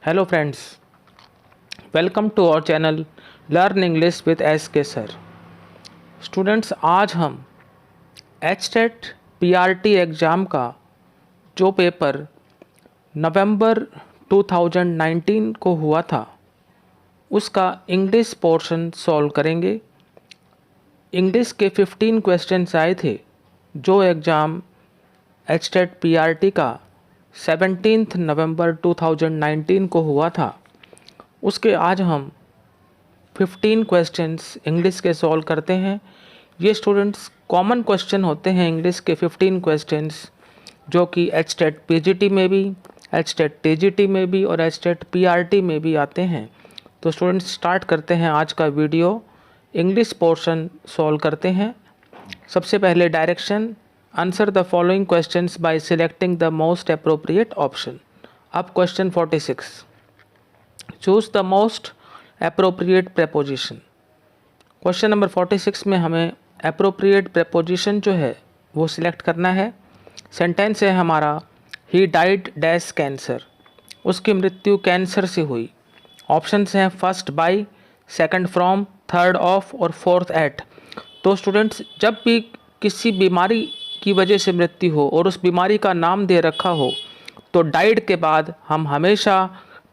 Hello friends, welcome to our channel learn English with SK. Sir. Students, आज हम HTET PRT exam का जो paper नवंबर 2019 को हुआ था उसका इंग्लिश पोर्शन सॉल्व करेंगे। इंग्लिश के 15 क्वेश्चंस आए थे जो एग्ज़ाम एचटेट पीआरटी का 17 नवंबर 2019 को हुआ था। उसके आज हम 15 क्वेश्चंस इंग्लिश के सॉल्व करते हैं। ये स्टूडेंट्स कॉमन क्वेश्चन होते हैं इंग्लिश के 15 क्वेश्चंस जो कि एचटेट पीजीटी में भी, एचटेट टीजीटी में भी और एचटेट पीआरटी में भी आते हैं। तो स्टूडेंट्स स्टार्ट करते हैं आज का वीडियो। इंग्लिश पोर्शन सॉल्व करते हैं। सबसे पहले direction, answer the following questions by selecting the most appropriate option. अब question 46, choose the most appropriate preposition. Question number 46 में हमें अप्रोप्रिएट प्रेपोजिशन जो है वो सिलेक्ट करना है। सेंटेंस है हमारा, ही डाइड डैश कैंसर, उसकी मृत्यु कैंसर से हुई। ऑप्शंस हैं first by, second from, third of और फोर्थ एट। तो स्टूडेंट्स, जब भी किसी बीमारी की वजह से मृत्यु हो और उस बीमारी का नाम दे रखा हो तो डाइड के बाद हम हमेशा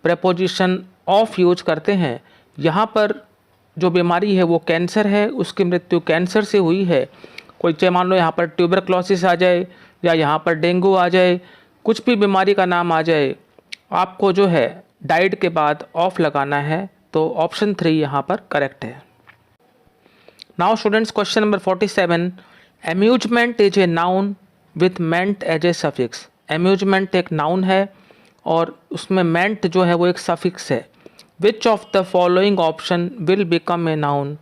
प्रेपोजिशन ऑफ यूज करते हैं। यहाँ पर जो बीमारी है वो कैंसर है, उसकी मृत्यु कैंसर से हुई है। कोई चाहे मान लो यहाँ पर ट्यूबरक्लोसिस आ जाए या यहाँ पर डेंगू आ जाए, कुछ भी बीमारी का नाम आ जाए, आपको जो है डाइड के बाद ऑफ लगाना है। तो ऑप्शन 3 यहाँ पर करेक्ट है। Now students, question number 47, amusement is a noun with ment as a suffix. Amusement एक नाउन है और उसमें मेंट जो है वो एक सफिक्स है। Which of the following option will become a noun.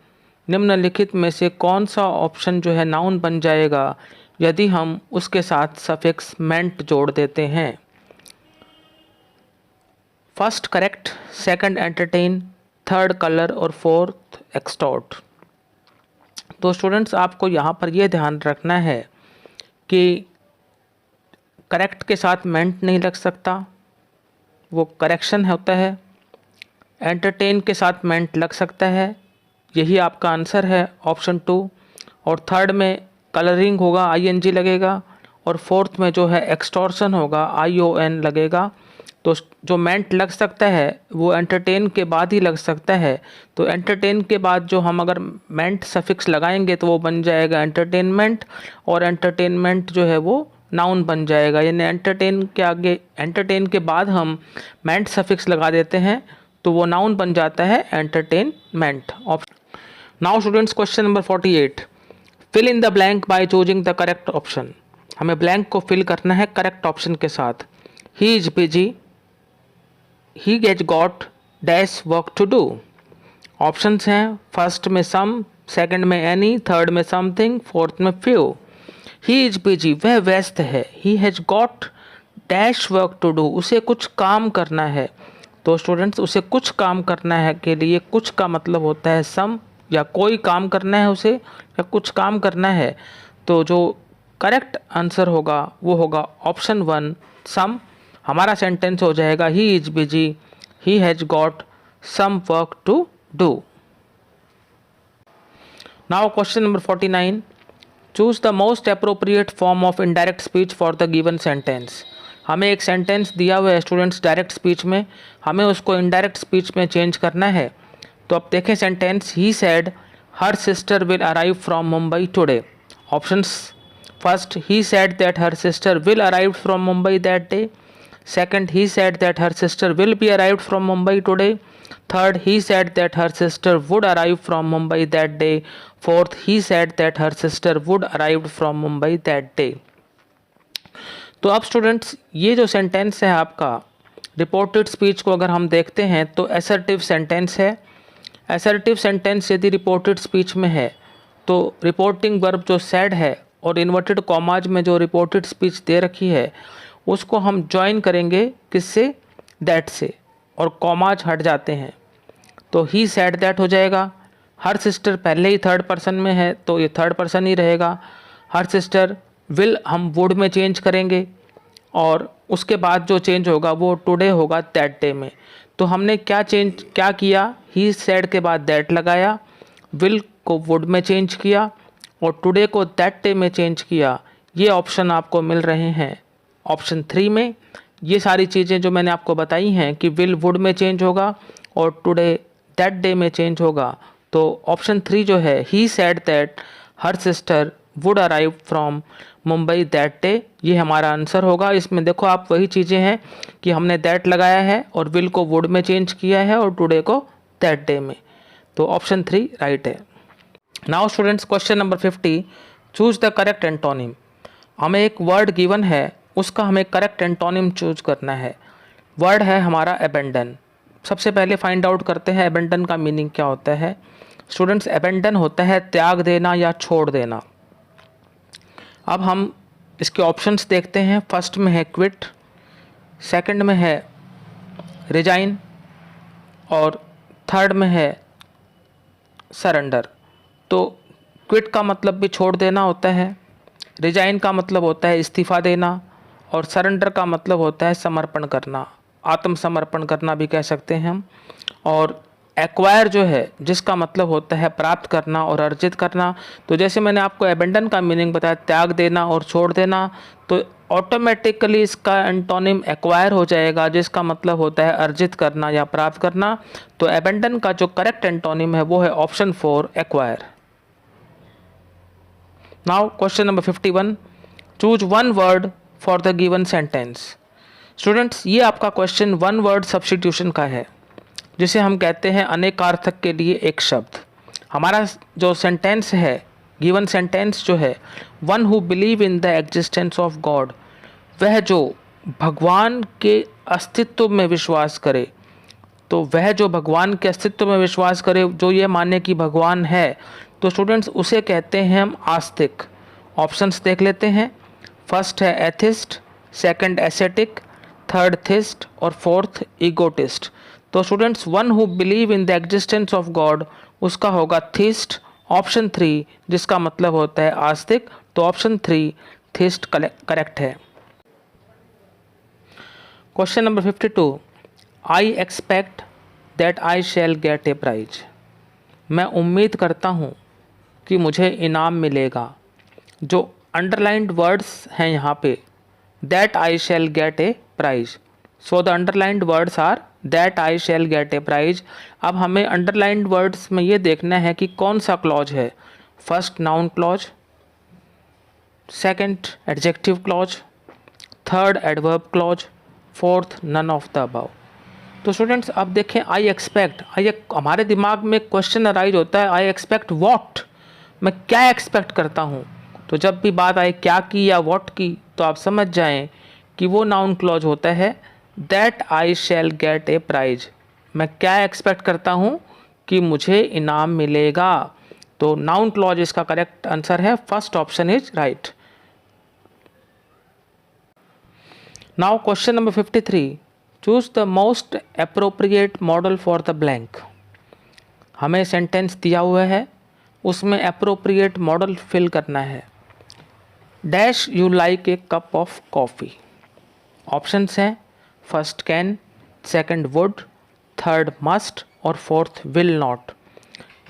निम्नलिखित में से कौन सा ऑप्शन जो है नाउन बन जाएगा यदि हम उसके साथ सफिक्स मेंट जोड़ देते हैं। First correct, second entertain, third colour और फोर्थ एक्सटॉर्ट। तो स्टूडेंट्स, आपको यहाँ पर यह ध्यान रखना है कि करेक्ट के साथ मेंट नहीं लग सकता, वो करेक्शन होता है। एंटरटेन के साथ मेंट लग सकता है, यही आपका आंसर है ऑप्शन 2। और थर्ड में कलरिंग होगा, आईएनजी लगेगा। और फोर्थ में जो है एक्सटॉर्शन होगा, आईओएन लगेगा। तो जो मेंट लग सकता है वो एंटरटेन के बाद ही लग सकता है। तो एंटरटेन के बाद जो हम अगर मेंट सफिक्स लगाएंगे तो वो बन जाएगा एंटरटेनमेंट, और एंटरटेनमेंट जो है वो नाउन बन जाएगा। यानी एंटरटेन के आगे, एंटरटेन के बाद हम मेंट सफिक्स लगा देते हैं तो वो नाउन बन जाता है entertainment. Now students, question number 48, fill in the blank by choosing the correct option. हमें ब्लैंक को फिल करना है करेक्ट ऑप्शन के साथ। He is busy, he has got dash work to do. Options हैं फर्स्ट में सम, सेकंड में any, third में समथिंग, फोर्थ में फ्यू। ही इज बिजी, वह व्यस्त है। He has got dash work to do, उसे कुछ काम करना है। तो स्टूडेंट्स, उसे कुछ काम करना है के लिए कुछ का मतलब होता है सम, या कोई काम करना है उसे, या कुछ काम करना है। तो जो करेक्ट आंसर होगा वो होगा ऑप्शन 1 सम। हमारा सेंटेंस हो जाएगा he is busy, he has got some work to do. Now question number 49, choose the most appropriate form of indirect speech for the given sentence. हमें एक सेंटेंस दिया हुआ है स्टूडेंट्स डायरेक्ट स्पीच में, हमें उसको इनडायरेक्ट स्पीच में change करना है। तो अब देखें sentence, he said her sister will arrive from Mumbai today. Options, first, he said that her sister will arrive from Mumbai that day. Second, he said that her sister will be arrived from Mumbai today. Third, he said that her sister would arrive from Mumbai that day. Fourth, he said that her sister would arrive from Mumbai that day. तो अब students, ये जो sentence है आपका reported speech को अगर हम देखते हैं तो असर्टिव सेंटेंस है। असर्टिव सेंटेंस यदि रिपोर्टेड स्पीच में है तो रिपोर्टिंग वर्ब जो सेड है और इन्वर्टेड कॉमाज में जो रिपोर्टेड स्पीच दे रखी है उसको हम ज्वाइन करेंगे किससे, दैट से, और कॉमाज हट जाते हैं तो ही सेड दैट हो जाएगा। हर सिस्टर पहले ही थर्ड पर्सन में है तो ये थर्ड पर्सन ही रहेगा। हर सिस्टर विल हम वुड में चेंज करेंगे और उसके बाद जो चेंज होगा वो टुडे होगा दैट डे में। तो हमने क्या किया, ही सेड के बाद दैट लगाया, विल को वुड में चेंज किया और टुडे को दैट डे में चेंज किया। ये ऑप्शन आपको मिल रहे हैं ऑप्शन 3 में। ये सारी चीज़ें जो मैंने आपको बताई हैं कि विल वुड में चेंज होगा और टुडे दैट डे में चेंज होगा, तो ऑप्शन 3 जो है, he said that her sister would arrive from Mumbai that day, ये हमारा आंसर होगा। इसमें देखो आप वही चीज़ें हैं कि हमने दैट लगाया है और विल को वुड में चेंज किया है और टुडे को दैट डे में, तो ऑप्शन 3 राइट है। Now students, question number 50, choose the correct antonym. हमें एक वर्ड गिवन है, उसका हमें करेक्ट एंटोनिम चूज करना है। वर्ड है हमारा अबेंडन। सबसे पहले फाइंड आउट करते हैं अबेंडन का मीनिंग क्या होता है। स्टूडेंट्स, अबेंडन होता है त्याग देना या छोड़ देना। अब हम इसके ऑप्शंस देखते हैं। फर्स्ट में है क्विट, सेकंड में है रिजाइन और थर्ड में है सरेंडर। तो क्विट का मतलब भी छोड़ देना होता है, रिजाइन का मतलब होता है इस्तीफ़ा देना और सरेंडर का मतलब होता है समर्पण करना, आत्मसमर्पण करना भी कह सकते हैं हम। और एक्वायर जो है, जिसका मतलब होता है प्राप्त करना और अर्जित करना। तो जैसे मैंने आपको एबेंडन का मीनिंग बताया त्याग देना और छोड़ देना, तो ऑटोमेटिकली इसका एंटोनिम एक्वायर हो जाएगा, जिसका मतलब होता है अर्जित करना या प्राप्त करना। तो एबेंडन का जो करेक्ट एंटोनिम है वो है option 4 acquire. Now question number 51, choose one word for the given sentence. Students, ये आपका क्वेश्चन वन वर्ड सब्स्टिट्यूशन का है, जिसे हम कहते हैं अनेकार्थक के लिए एक शब्द। हमारा जो सेंटेंस है, गिवन सेंटेंस जो है, one who believe in the existence of God, वह जो भगवान के अस्तित्व में विश्वास करे। तो वह जो भगवान के अस्तित्व में विश्वास करे, जो ये माने कि भगवान है, तो स्टूडेंट्स उसे कहते हैं हम आस्तिक। ऑप्शंस देख लेते हैं। फर्स्ट है एथिस्ट, सेकंड एसेटिक, थर्ड थिस्ट और फोर्थ ईगोटिस्ट। तो students, one who believe in the existence of God, उसका होगा थिस्ट, ऑप्शन 3, जिसका मतलब होता है आस्तिक। तो ऑप्शन 3 थिस्ट करेक्ट है। Question number 52, I expect that I shall get a prize. मैं उम्मीद करता हूँ कि मुझे इनाम मिलेगा। जो अंडरलाइंड वर्ड्स हैं यहाँ पे, that I shall get a prize. So the underlined words are that I shall get a prize. अब हमें अंडरलाइंड वर्ड्स में ये देखना है कि कौन सा क्लॉज है। First noun clause, second adjective clause, third adverb clause, fourth none of the above. तो स्टूडेंट्स, अब देखें आई एक्सपेक्ट, हमारे दिमाग में क्वेश्चन अराइज होता है आई एक्सपेक्ट व्हाट, मैं क्या एक्सपेक्ट करता हूँ। तो जब भी बात आए क्या की या व्हाट की, तो आप समझ जाएं कि वो नाउन क्लॉज होता है that I shall get a prize. मैं क्या एक्सपेक्ट करता हूँ कि मुझे इनाम मिलेगा। तो नाउन क्लॉज इसका करेक्ट आंसर है, first option is right. Now question number 53, choose the most appropriate modal for the blank. हमें सेंटेंस दिया हुआ है, उसमें अप्रोप्रिएट मॉडल फिल करना है। Dash you like a cup of coffee. Options हैं first can, second would, third must और fourth will not.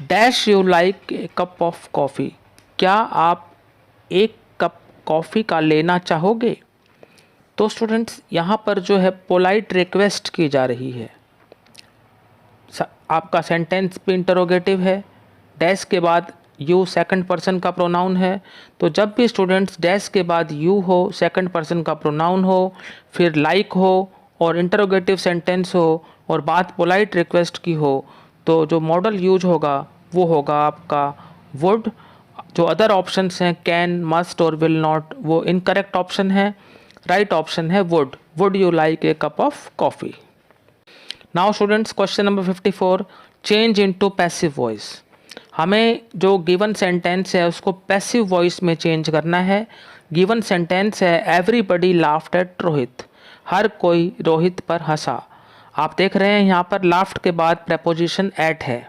Dash you like a cup of coffee, क्या आप एक कप कॉफ़ी का लेना चाहोगे। तो स्टूडेंट्स, यहाँ पर जो है पोलाइट रिक्वेस्ट की जा रही है। आपका सेंटेंस भी इंटरोगेटिव है, डैश के बाद यू सेकंड पर्सन का प्रोनाउन है। तो जब भी स्टूडेंट्स डैश के बाद यू हो, सेकंड पर्सन का प्रोनाउन हो, फिर लाइक हो और इंटरोगेटिव सेंटेंस हो और बात पोलाइट रिक्वेस्ट की हो, तो जो मॉडल यूज होगा वो होगा आपका वुड। जो अदर ऑप्शंस हैं कैन, मस्ट और विल नॉट, वो इनकरेक्ट ऑप्शन है। राइट ऑप्शन है would. Would you like a cup of coffee. Now students, question number 54, change into passive voice. हमें जो गिवन सेंटेंस है उसको पैसिव वॉइस में चेंज करना है। गिवन सेंटेंस है एवरीबडी लाफ्ड एट रोहित, हर कोई रोहित पर हंसा। आप देख रहे हैं यहाँ पर लाफ्ड के बाद प्रेपोजिशन एट है।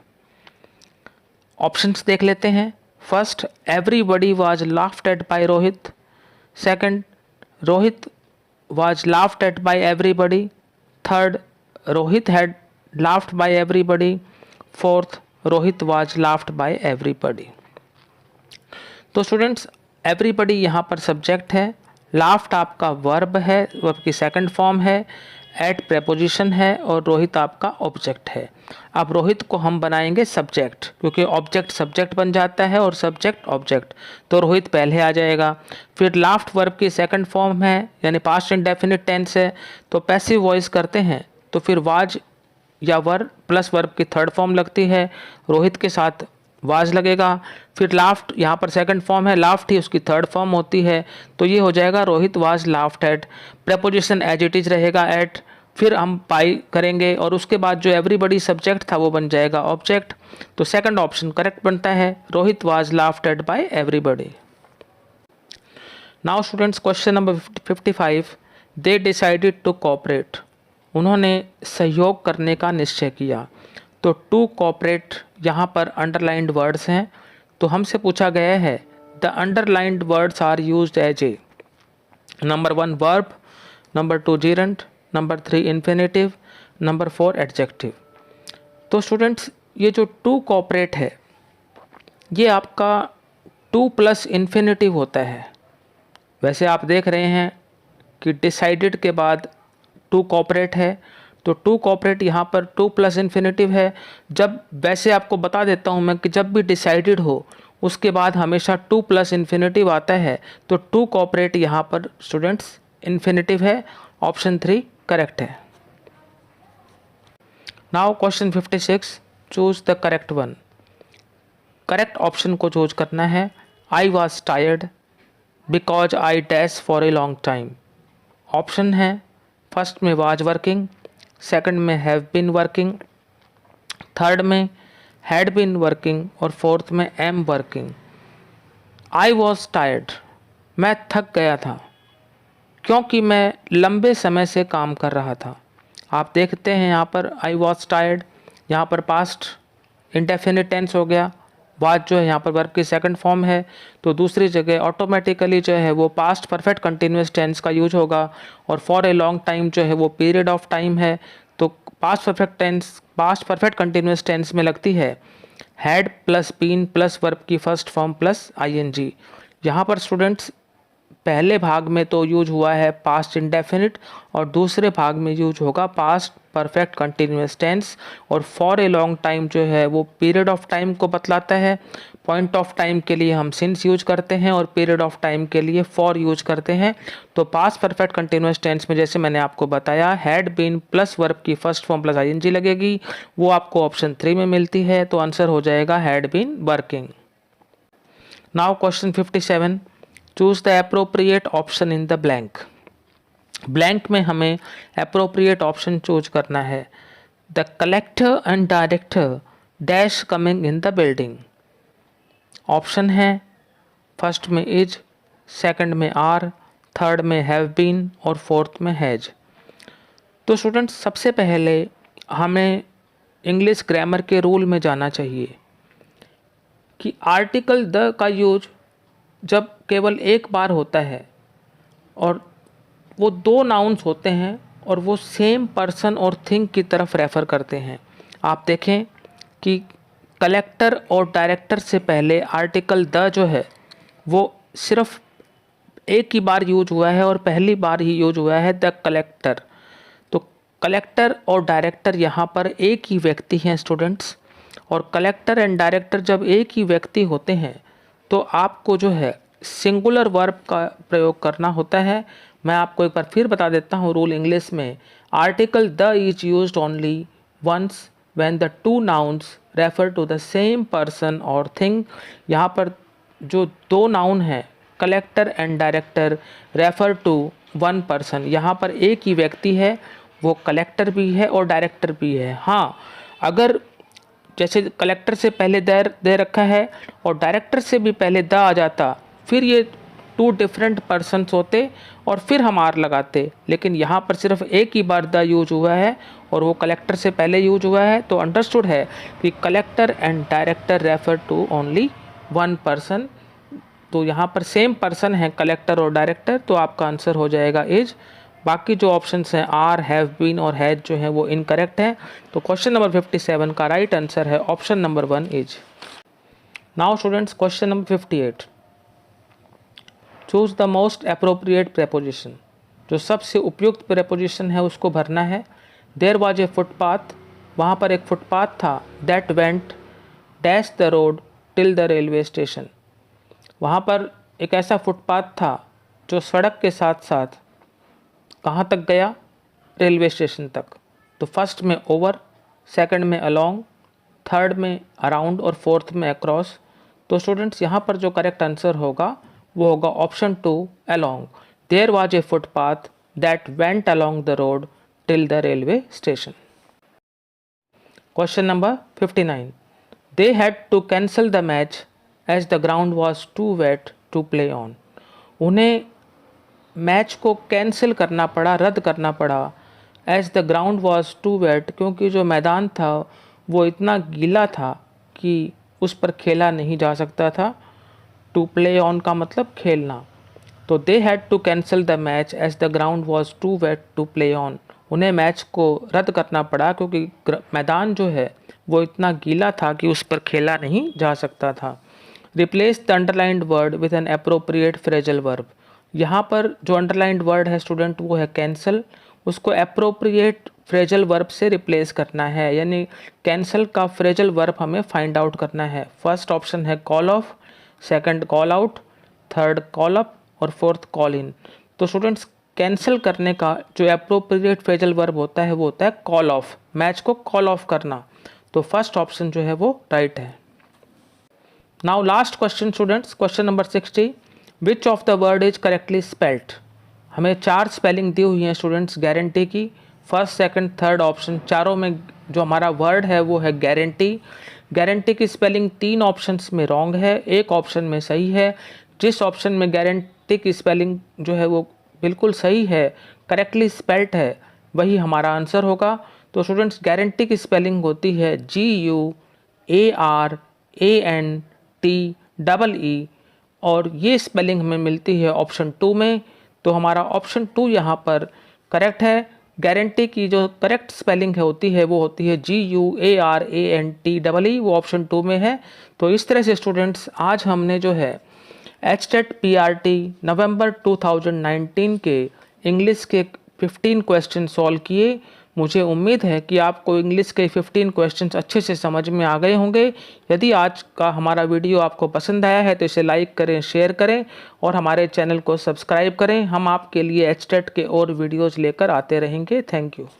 ऑप्शंस देख लेते हैं। First, everybody was laughed at by Rohit. Second, Rohit was laughed at by everybody. Third, Rohit had laughed by everybody. Fourth, Rohit was laughed by everybody. तो स्टूडेंट्स एवरीबडी यहाँ पर सब्जेक्ट है, लाफ्ट आपका verb है, वर्ब की सेकंड फॉर्म है, eight preposition है और रोहित आपका ऑब्जेक्ट है। अब रोहित को हम बनाएंगे सब्जेक्ट, क्योंकि ऑब्जेक्ट सब्जेक्ट बन जाता है और सब्जेक्ट ऑब्जेक्ट, तो रोहित पहले आ जाएगा। फिर लाफ्ट वर्ब की सेकंड फॉर्म है यानी पास्ट इंडेफिनिट टेंस है, तो पैसिव वॉइस करते हैं तो फिर वाज या वर प्लस वर्ब की थर्ड फॉर्म लगती है, रोहित के साथ वाज लगेगा। फिर लाफ्ट यहाँ पर सेकंड फॉर्म है, लाफ्ट ही उसकी थर्ड फॉर्म होती है, तो ये हो जाएगा Rohit was laughed at. Preposition as it is रहेगा एट, फिर हम पाई करेंगे और उसके बाद जो एवरीबडी सब्जेक्ट था वो बन जाएगा ऑब्जेक्ट। तो सेकंड ऑप्शन करेक्ट बनता है, Rohit was laughed at by everybody. Now students question number 55, they decided to cooperate, उन्होंने सहयोग करने का निश्चय किया। तो टू कोऑपरेट यहाँ पर अंडरलाइंड वर्ड्स हैं, तो हमसे पूछा गया है the underlined words are used as a, number 1 verb, number 2 gerund, number 3 infinitive, number 4 adjective. तो स्टूडेंट्स ये जो टू कोऑपरेट है ये आपका 2 प्लस इन्फिनेटिव होता है। वैसे आप देख रहे हैं कि डिसाइडेड के बाद टू कोऑपरेट है, तो टू कोऑपरेट यहाँ पर 2 प्लस इन्फिनेटिव है। जब वैसे आपको बता देता हूँ मैं कि जब भी डिसाइडेड हो उसके बाद हमेशा 2 प्लस इन्फिनेटिव आता है, तो टू कोऑपरेट यहाँ पर स्टूडेंट्स इन्फिनेटिव है, ऑप्शन 3 करेक्ट है। Now question 56, choose the correct one, correct option को चूज करना है। I was tired because I dash for a long time. Option है फर्स्ट में वाज वर्किंग, सेकंड में हैव बीन वर्किंग, थर्ड में had been working और fourth में am working. I was tired, मैं थक गया था क्योंकि मैं लंबे समय से काम कर रहा था। आप देखते हैं यहाँ पर आई वॉज टायर्ड, यहाँ पर पास्ट इंडेफिनिट टेंस हो गया, वाज जो है यहाँ पर वर्ब की सेकंड फॉर्म है, तो दूसरी जगह ऑटोमेटिकली जो है वो पास्ट परफेक्ट कंटिन्यूस टेंस का यूज होगा, और फॉर ए लॉन्ग टाइम जो है वो पीरियड ऑफ टाइम है, तो पास्ट परफेक्ट कंटिन्यूस टेंस में लगती है had plus been plus verb की फर्स्ट फॉर्म प्लस आईएनजी। यहाँ पर स्टूडेंट्स पहले भाग में तो यूज हुआ है पास्ट इंडेफिनिट और दूसरे भाग में यूज होगा पास्ट परफेक्ट कंटिन्यूस टेंस, और फॉर ए लॉन्ग टाइम जो है वो पीरियड ऑफ टाइम को बतलाता है। पॉइंट ऑफ टाइम के लिए हम सिंस यूज करते हैं और पीरियड ऑफ टाइम के लिए फॉर यूज करते हैं। तो पास्ट परफेक्ट कंटिन्यूस टेंस में जैसे मैंने आपको बताया हैड बीन प्लस वर्ब की फर्स्ट फॉर्म प्लस आईएनजी लगेगी, वो आपको ऑप्शन 3 में मिलती है, तो आंसर हो जाएगा had been working. Now question 57, choose the appropriate option in the blank. Blank में हमें अप्रोप्रिएट ऑप्शन चूज करना है। The collector and director dash coming in the building. Option है फर्स्ट में इज, सेकंड में आर, थर्ड में have been और fourth में हैज। तो स्टूडेंट्स सबसे पहले हमें इंग्लिश ग्रामर के रूल में जाना चाहिए कि आर्टिकल द का यूज जब केवल एक बार होता है और वो 2 नाउन्स होते हैं और वो सेम पर्सन और थिंग की तरफ रेफ़र करते हैं। आप देखें कि कलेक्टर और डायरेक्टर से पहले आर्टिकल द जो है वो सिर्फ एक ही बार यूज हुआ है और पहली बार ही यूज हुआ है द कलेक्टर। तो कलेक्टर और डायरेक्टर यहाँ पर एक ही व्यक्ति हैं स्टूडेंट्स, और कलेक्टर एंड डायरेक्टर जब एक ही व्यक्ति होते हैं तो आपको जो है सिंगुलर वर्ब का प्रयोग करना होता है। मैं आपको एक बार फिर बता देता हूँ रूल इंग्लिश में। Article the is used only once when the 2 nouns refer to the same person और थिंग। यहाँ पर जो 2 नाउन हैं collector and director refer to 1 person, यहाँ पर एक ही व्यक्ति है, वो कलेक्टर भी है और डायरेक्टर भी है। हाँ, अगर जैसे कलेक्टर से पहले दे रखा है और डायरेक्टर से भी पहले द आ जाता, फिर ये 2 डिफरेंट पर्सन्स होते और फिर हम आर लगाते, लेकिन यहाँ पर सिर्फ एक ही बार द यूज हुआ है और वो कलेक्टर से पहले यूज हुआ है, तो अंडरस्टूड है कि collector and director refer to only 1 person. तो यहाँ पर सेम पर्सन है कलेक्टर और डायरेक्टर, तो आपका आंसर हो जाएगा इज बाकी जो ऑप्शंस हैं आर, हैव बीन और हैज जो है वो इनकरेक्ट हैं। तो क्वेश्चन नंबर 57 का राइट आंसर है option number 1 is. Now students question number 58, choose the most appropriate preposition. जो सबसे उपयुक्त प्रेपोजिशन है उसको भरना है। देयर वाज ए फुटपाथ, वहाँ पर एक फुटपाथ था। That went dash the road till the railway station, वहाँ पर एक ऐसा फुटपाथ था जो सड़क के साथ साथ कहाँ तक गया, रेलवे स्टेशन तक। तो फर्स्ट में ओवर, सेकंड में अलोंग, थर्ड में अराउंड और फोर्थ में अक्रॉस। तो स्टूडेंट्स यहाँ पर जो करेक्ट आंसर होगा वो होगा option 2 along. There was a footpath that went along the road till the railway station. Question number 59, they had to cancel the match as the ground was too wet to play on. उन्हें match को cancel करना पड़ा, रद्द करना पड़ा। As the ground was too wait, क्योंकि जो मैदान था वो इतना गीला था कि उस पर खेला नहीं जा सकता था। टू प्ले ऑन का मतलब खेलना। तो they had to cancel the match as the ground was too wet to play on. उन्हें मैच को रद्द करना पड़ा क्योंकि मैदान जो है वो इतना गीला था कि उस पर खेला नहीं जा सकता था। Replace the underlined word with an appropriate phrasal verb. यहाँ पर जो अंडरलाइंड वर्ड है स्टूडेंट वो है कैंसल, उसको अप्रोप्रिएट फ्रेजल वर्ब से रिप्लेस करना है, यानी कैंसल का फ्रेजल वर्ब हमें फाइंड आउट करना है। फर्स्ट ऑप्शन है call of, second call out, third call up और फोर्थ कॉल इन। तो स्टूडेंट्स कैंसिल करने का जो अप्रोप्रिएट फ्रेजल वर्ब होता है वो होता है कॉल ऑफ, मैच को कॉल ऑफ करना। तो फर्स्ट ऑप्शन जो है वो राइट है। Now last question students, question number 60, which of the word is correctly spelled. हमें 4 स्पेलिंग दी हुई हैं स्टूडेंट्स गारंटी की। फर्स्ट, सेकंड, थर्ड ऑप्शन, चारों में जो हमारा वर्ड है वो है गारंटी। गारंटी की स्पेलिंग 3 ऑप्शंस में रॉन्ग है, एक ऑप्शन में सही है। जिस ऑप्शन में गारंटी की स्पेलिंग जो है वो बिल्कुल सही है, करेक्टली स्पेल्ड है, वही हमारा आंसर होगा। तो स्टूडेंट्स गारंटी की स्पेलिंग होती है GUARANTEE और ये स्पेलिंग हमें मिलती है ऑप्शन 2 में। तो हमारा ऑप्शन 2 यहाँ पर करेक्ट है। गारंटी की जो करेक्ट स्पेलिंग होती है वो होती है GUARANTEE, वो ऑप्शन 2 में है। तो इस तरह से स्टूडेंट्स आज हमने जो है HTET PRT नवंबर 2019 के इंग्लिश के 15 क्वेश्चन सॉल्व किए। मुझे उम्मीद है कि आपको इंग्लिश के 15 क्वेश्चंस अच्छे से समझ में आ गए होंगे। यदि आज का हमारा वीडियो आपको पसंद आया है तो इसे लाइक करें, शेयर करें और हमारे चैनल को सब्सक्राइब करें। हम आपके लिए HTET के और वीडियोज़ लेकर आते रहेंगे। Thank you.